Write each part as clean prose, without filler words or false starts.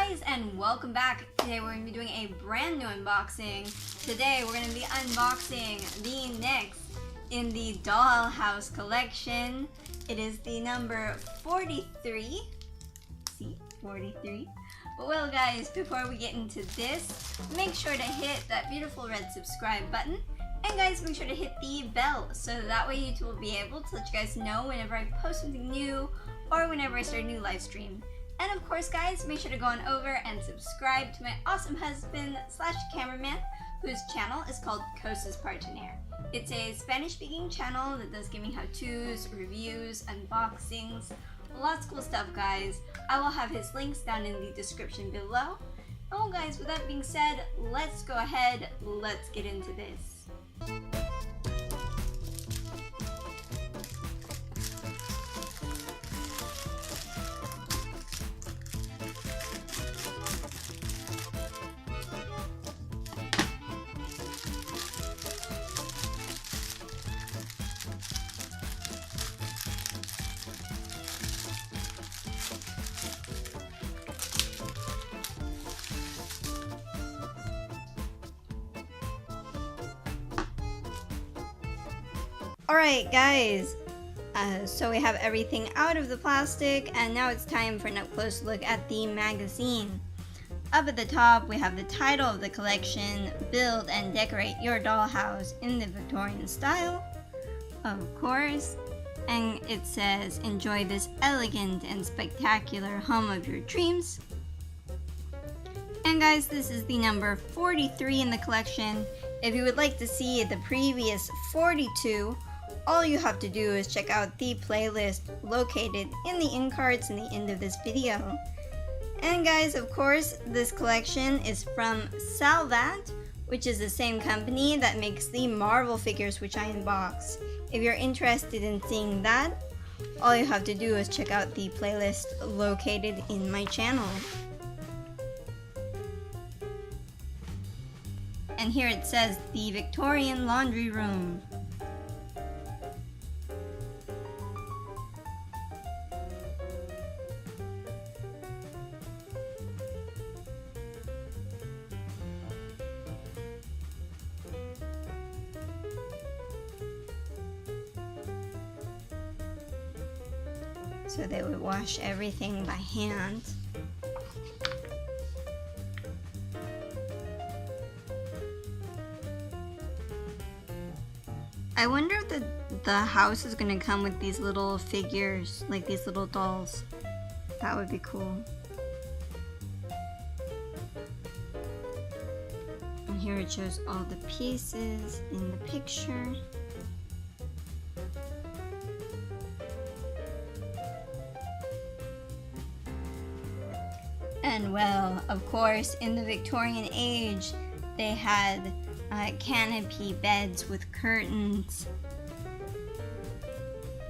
guys, and welcome back. Today we're going to be doing a brand new unboxing. Today we're going to be unboxing the next in the Dollhouse Collection. It is the number 43. See, 43. But well guys, before we get into this, make sure to hit that beautiful red subscribe button. And guys, make sure to hit the bell so that way YouTube will be able to let you guys know whenever I post something new or whenever I start a new live stream. And of course guys, make sure to go on over and subscribe to my awesome husband / cameraman, whose channel is called Cosas Partener. It's a Spanish speaking channel that does gaming how-tos, reviews, unboxings, lots of cool stuff guys. I will have his links down in the description below. And well guys, with that being said, let's go ahead, let's get into this. Alright guys, so we have everything out of the plastic, and now it's time for an up-close look at the magazine. Up at the top we have the title of the collection, Build and Decorate Your Dollhouse in the Victorian Style, of course, and it says, enjoy this elegant and spectacular home of your dreams. And guys, this is the number 43 in the collection. If you would like to see the previous 42, all you have to do is check out the playlist located in the end cards in the end of this video. And guys, of course, this collection is from Salvat, which is the same company that makes the Marvel figures which I unbox. If you're interested in seeing that, all you have to do is check out the playlist located in my channel. And here it says the Victorian laundry room. So they would wash everything by hand. I wonder if the house is gonna come with these little figures, like these little dolls. That would be cool. And here it shows all the pieces in the picture. And well, of course, in the Victorian age, they had canopy beds with curtains.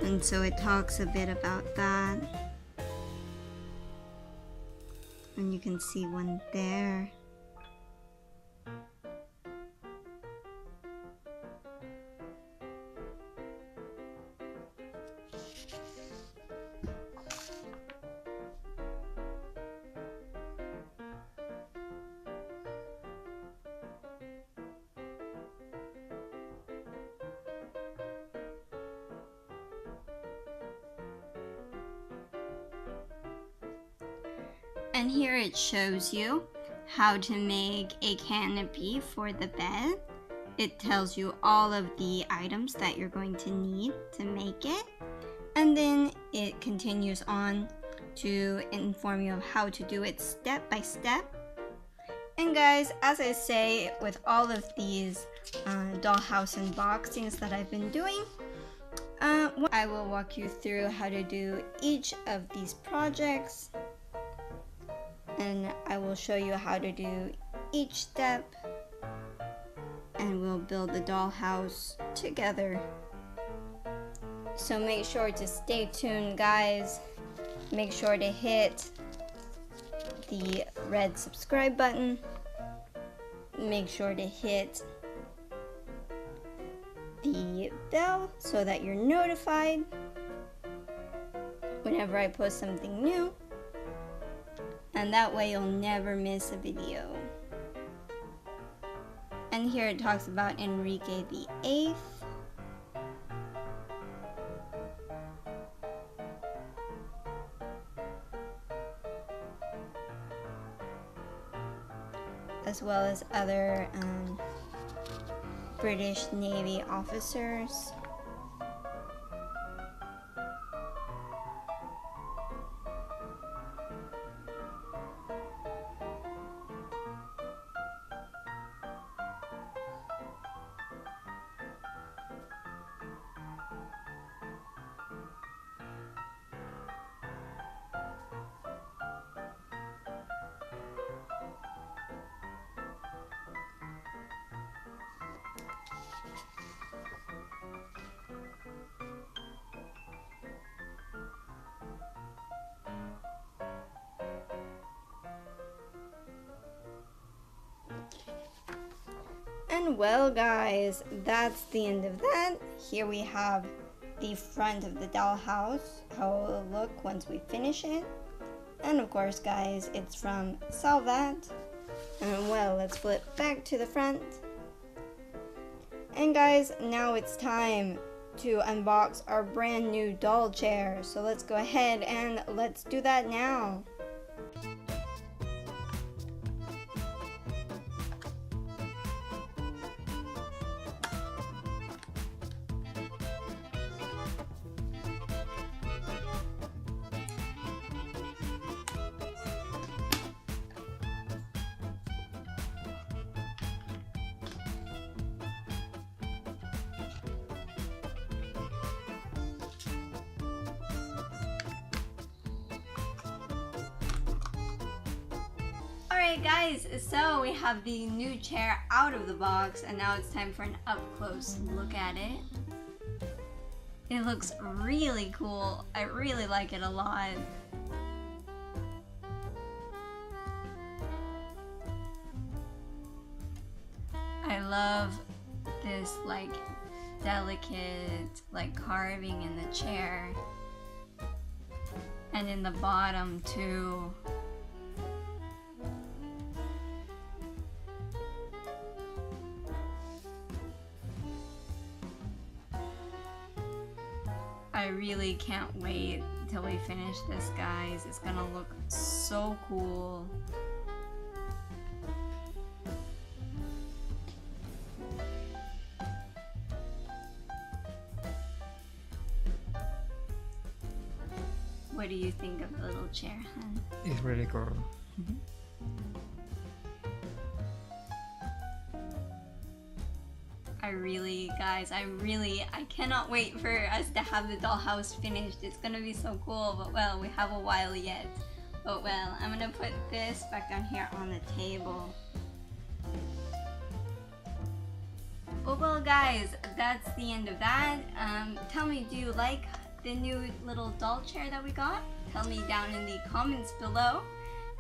And so it talks a bit about that. And you can see one there. And here it shows you how to make a canopy for the bed. It tells you all of the items that you're going to need to make it. And then it continues on to inform you of how to do it step by step. And guys, as I say, with all of these dollhouse unboxings that I've been doing, I will walk you through how to do each of these projects. And I will show you how to do each step, and we'll build the dollhouse together. So make sure to stay tuned guys. Make sure to hit the red subscribe button. Make sure to hit the bell so that you're notified whenever I post something new. and that way you'll never miss a video. And here it talks about Enrique VIII. As well as other British Navy officers. And well guys, that's the end of that. Here we have the front of the dollhouse, how it will look once we finish it. And of course guys, it's from Salvat. And well, let's flip back to the front. And guys, now it's time to unbox our brand new doll chair. So let's go ahead and let's do that now. Alright guys, so we have the new chair out of the box and now it's time for an up close look at it. It looks really cool. I really like it a lot. I love this like delicate like carving in the chair and in the bottom too. I really can't wait till we finish this, guys. It's gonna look so cool. What do you think of the little chair, hun? It's really cool. I cannot wait for us to have the dollhouse finished. It's gonna be so cool, but well, we have a while yet. But well, I'm gonna put this back down here on the table. Well guys, that's the end of that. Tell me, do you like the new little doll chair that we got? Tell me down in the comments below.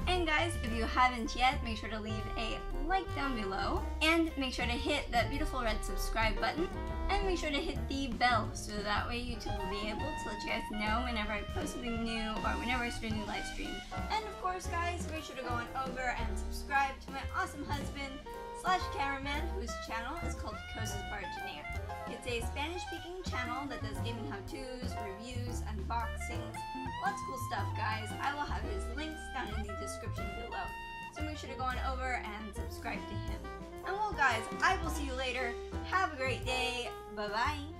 And guys, if you haven't yet, make sure to leave a like down below and make sure to hit that beautiful red subscribe button and make sure to hit the bell so that way YouTube will be able to let you guys know whenever I post something new or whenever I start a new live stream. And of course guys, make sure to go on over and subscribe to my awesome husband / cameraman whose channel is called Cosas Bargenea. It's a Spanish speaking channel that does gaming how-tos, reviews, unboxings, lots of cool stuff guys. I will have his links down in the description below. So make sure to go on over and subscribe to him. And well guys, I will see you later. Have a great day. Bye bye.